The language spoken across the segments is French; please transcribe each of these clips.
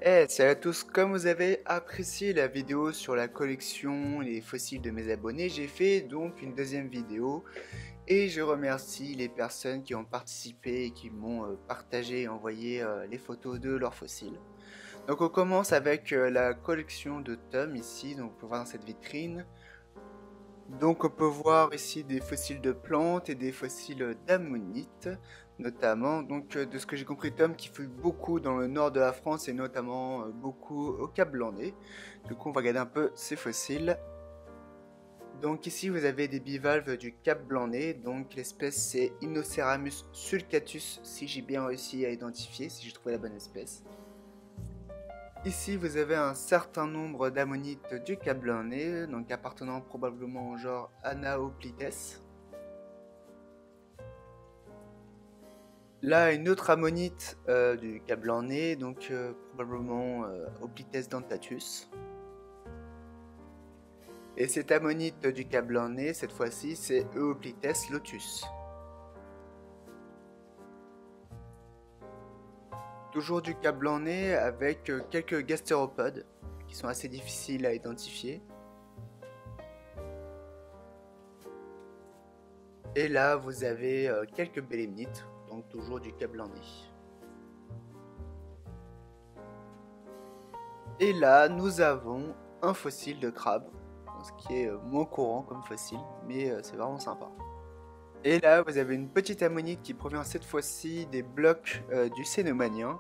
Salut à tous, comme vous avez apprécié la vidéo sur la collection et les fossiles de mes abonnés, j'ai fait donc une deuxième vidéo et je remercie les personnes qui ont participé et qui m'ont partagé et envoyé les photos de leurs fossiles. Donc on commence avec la collection de tomes ici, donc on peut voir dans cette vitrine. Donc on peut voir ici des fossiles de plantes et des fossiles d'ammonites, notamment. Donc de ce que j'ai compris, Tom qui fouille beaucoup dans le nord de la France et notamment beaucoup au Cap Blanc-Nez. Du coup on va regarder un peu ces fossiles. Donc ici vous avez des bivalves du Cap Blanc-Nez, donc l'espèce c'est Inoceramus sulcatus, si j'ai bien réussi à identifier, si j'ai trouvé la bonne espèce. Ici, vous avez un certain nombre d'ammonites du Cap Blanc-Nez, donc appartenant probablement au genre Anaoplites. Là, une autre ammonite du Cap Blanc-Nez, donc probablement Oplites dentatus. Et cette ammonite du Cap Blanc-Nez, cette fois-ci, c'est Eoplites lotus. Toujours du Cap Blanc-Nez avec quelques gastéropodes qui sont assez difficiles à identifier. Et là, vous avez quelques bélémnites, donc toujours du Cap Blanc-Nez. Et là, nous avons un fossile de crabe, ce qui est moins courant comme fossile, mais c'est vraiment sympa. Et là, vous avez une petite ammonite qui provient cette fois-ci des blocs du Cénomanien,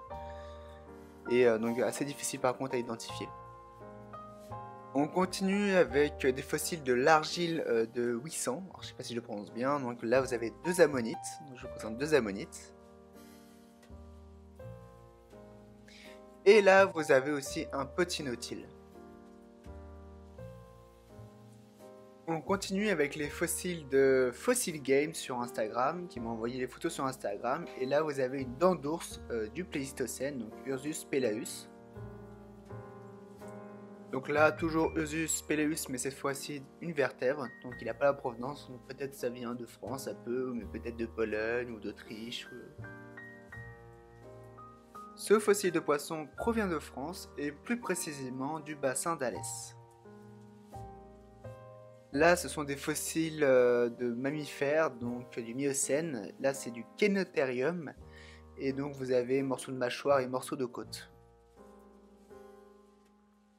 et donc assez difficile par contre à identifier. On continue avec des fossiles de l'argile de 800, alors, je ne sais pas si je le prononce bien, donc là vous avez deux ammonites, donc je vous présente deux ammonites. Et là vous avez aussi un petit nautile. On continue avec les fossiles de Fossil Game sur Instagram, qui m'ont envoyé les photos sur Instagram. Et là, vous avez une dent d'ours du Pléistocène, donc Ursus pelaeus. Donc là, toujours Ursus pelaeus, mais cette fois-ci une vertèbre. Donc il n'a pas la provenance, donc peut-être ça vient de France, ça peut, mais peut-être de Pologne ou d'Autriche. Ce fossile de poisson provient de France, et plus précisément du bassin d'Alès. Là, ce sont des fossiles de mammifères, donc du Miocène. Là, c'est du Kénotherium. Et donc, vous avez morceaux de mâchoire et morceaux de côte.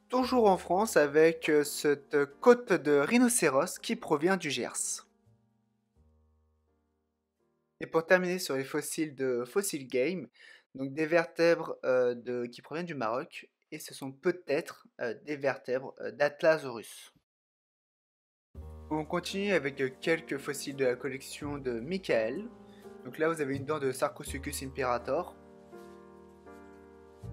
Toujours en France, avec cette côte de rhinocéros qui provient du Gers. Et pour terminer sur les fossiles de Fossil Game, donc des vertèbres qui proviennent du Maroc. Et ce sont peut-être des vertèbres d'Atlasaurus. On continue avec quelques fossiles de la collection de Michael. Donc là vous avez une dent de Sarcosuchus imperator.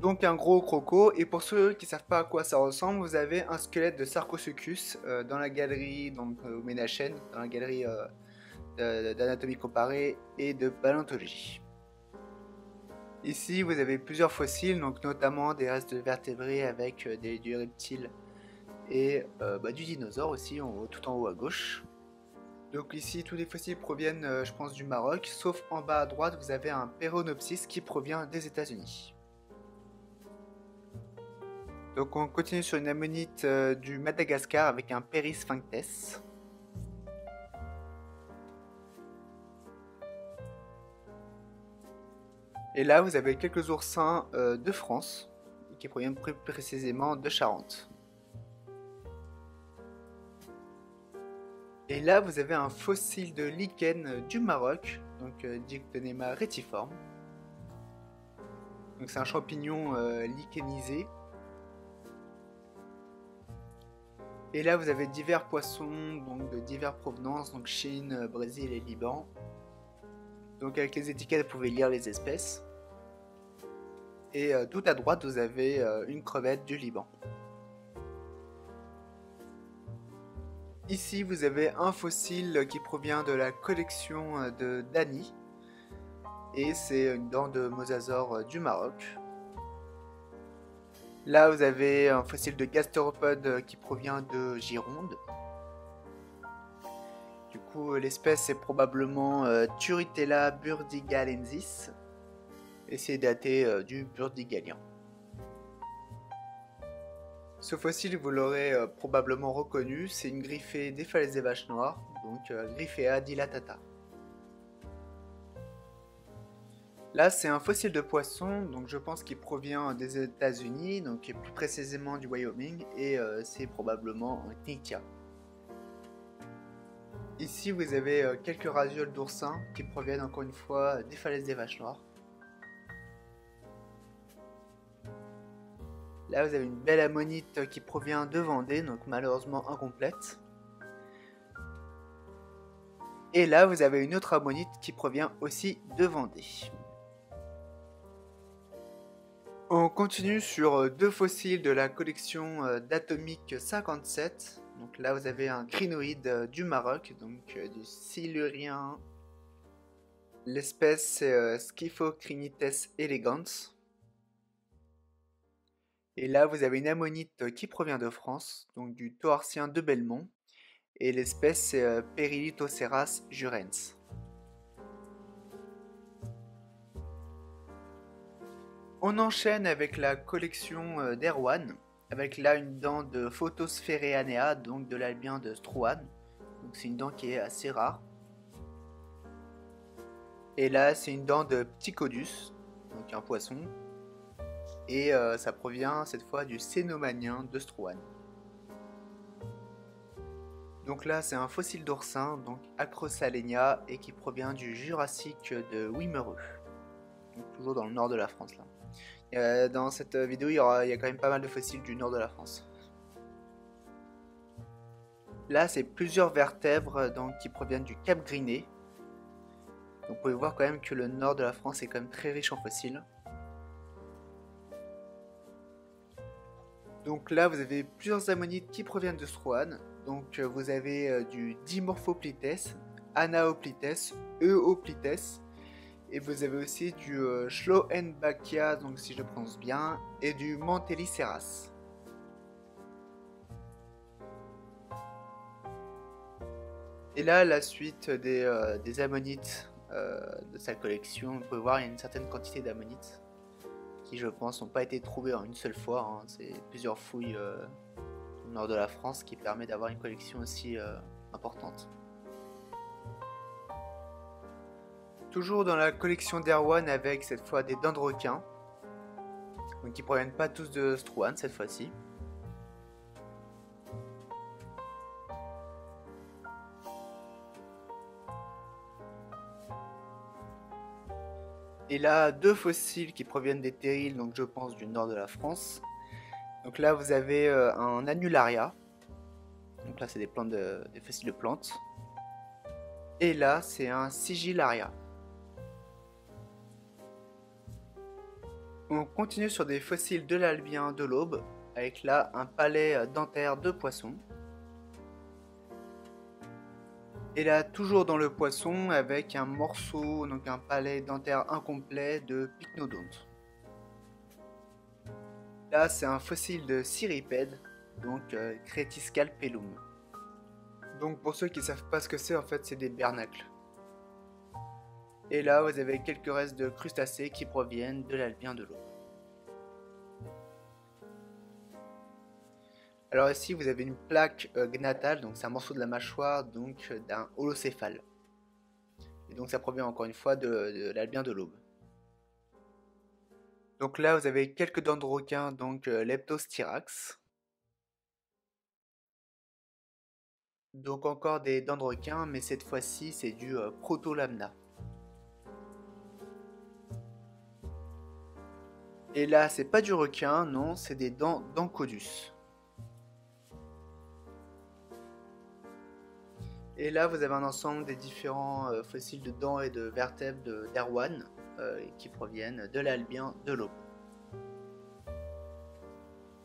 Donc un gros croco, et pour ceux qui ne savent pas à quoi ça ressemble, vous avez un squelette de Sarcosuchus dans la galerie, donc au Ménachène, dans la galerie d'anatomie comparée et de paléontologie. Ici vous avez plusieurs fossiles, donc notamment des restes de vertébrés avec du reptile et du dinosaure aussi, tout en haut à gauche. Donc ici, tous les fossiles proviennent, je pense, du Maroc, sauf en bas à droite, vous avez un Peronopsis qui provient des États-Unis. Donc on continue sur une ammonite du Madagascar avec un Perisphinctes. Et là, vous avez quelques oursins de France, qui proviennent plus précisément de Charente. Et là, vous avez un fossile de lichen du Maroc, donc Dictonema retiforme. Donc c'est un champignon lichenisé. Et là, vous avez divers poissons, donc de diverses provenances, donc Chine, Brésil et Liban. Donc avec les étiquettes, vous pouvez lire les espèces. Et tout à droite, vous avez une crevette du Liban. Ici, vous avez un fossile qui provient de la collection de Dany. Et c'est une dent de mosasaure du Maroc. Là, vous avez un fossile de gastéropode qui provient de Gironde. Du coup, l'espèce est probablement Turritella burdigalensis. Et c'est daté du Burdigalien. Ce fossile, vous l'aurez probablement reconnu, c'est une griffée des falaises des Vaches Noires, donc Griffea dilatata. Là, c'est un fossile de poisson, donc je pense qu'il provient des États-Unis, donc plus précisément du Wyoming, et c'est probablement un Cnitia. Ici, vous avez quelques radioles d'oursins qui proviennent encore une fois des falaises des Vaches Noires. Là, vous avez une belle ammonite qui provient de Vendée, donc malheureusement incomplète. Et là, vous avez une autre ammonite qui provient aussi de Vendée. On continue sur deux fossiles de la collection d'Atomic 57. Donc là, vous avez un crinoïde du Maroc, donc du Silurien. L'espèce c'est Schiphocrinites elegans. Et là, vous avez une ammonite qui provient de France, donc du Toarcien de Belmont. Et l'espèce c'est Perillitoceras jurens. On enchaîne avec la collection d'Erwan, avec là une dent de Photosphereanea, donc de l'albien de Struan. Donc c'est une dent qui est assez rare. Et là c'est une dent de Ptychodus, donc un poisson. Et ça provient cette fois du Cénomanien de Struan. Donc là c'est un fossile d'oursin, donc Acrosalenia, et qui provient du Jurassique de Wimereux. Donc toujours dans le nord de la France là. Dans cette vidéo, il y a quand même pas mal de fossiles du nord de la France. Là, c'est plusieurs vertèbres donc, qui proviennent du Cap Griné. Donc, vous pouvez voir quand même que le nord de la France est quand même très riche en fossiles. Donc là, vous avez plusieurs ammonites qui proviennent de Struan. Donc, vous avez du Dimorphoplites, Anaoplites, Euoplites. Et vous avez aussi du Schloenbachia, donc si je prononce bien, et du Mantelliceras. Et là, la suite des ammonites de sa collection, vous pouvez voir, il y a une certaine quantité d'ammonites qui, je pense, n'ont pas été trouvées en une seule fois. Hein. C'est plusieurs fouilles au nord de la France qui permet d'avoir une collection aussi importante. Toujours dans la collection d'Erwan avec cette fois des dents de requin, donc qui proviennent pas tous de Struan cette fois-ci. Et là, deux fossiles qui proviennent des terrils, donc je pense du nord de la France. Donc là, vous avez un annularia. Donc là, c'est des fossiles de plantes. Et là, c'est un sigillaria. On continue sur des fossiles de l'Albien de l'Aube, avec là un palais dentaire de poisson. Et là, toujours dans le poisson, avec un morceau, donc un palais dentaire incomplet de Pycnodonte. Là, c'est un fossile de cirripède, donc Cretiscalpellum. Donc pour ceux qui ne savent pas ce que c'est, en fait, c'est des bernacles. Et là, vous avez quelques restes de crustacés qui proviennent de l'Albien de l'Aube. Alors ici, vous avez une plaque gnatale, donc c'est un morceau de la mâchoire donc d'un holocéphale. Et donc ça provient encore une fois de l'Albien de l'Aube. Donc là, vous avez quelques dents de requin, donc Leptostyrax. Donc encore des dents de requin, mais cette fois-ci, c'est du Protolamna. Et là, c'est pas du requin, non, c'est des dents d'Ancodus. Et là, vous avez un ensemble des différents fossiles de dents et de vertèbres d'Erwan qui proviennent de l'Albien de l'Aube.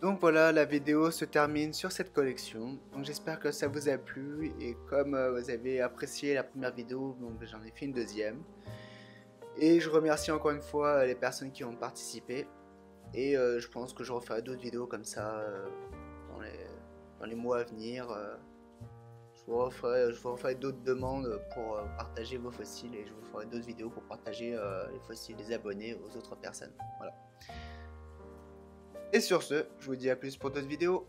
Donc voilà, la vidéo se termine sur cette collection. Donc j'espère que ça vous a plu et comme vous avez apprécié la première vidéo, donc j'en ai fait une deuxième. Et je remercie encore une fois les personnes qui ont participé. Et je pense que je referai d'autres vidéos comme ça dans les mois à venir. Je vous referai d'autres demandes pour partager vos fossiles et je vous ferai d'autres vidéos pour partager les fossiles des abonnés aux autres personnes. Voilà. Et sur ce, je vous dis à plus pour d'autres vidéos.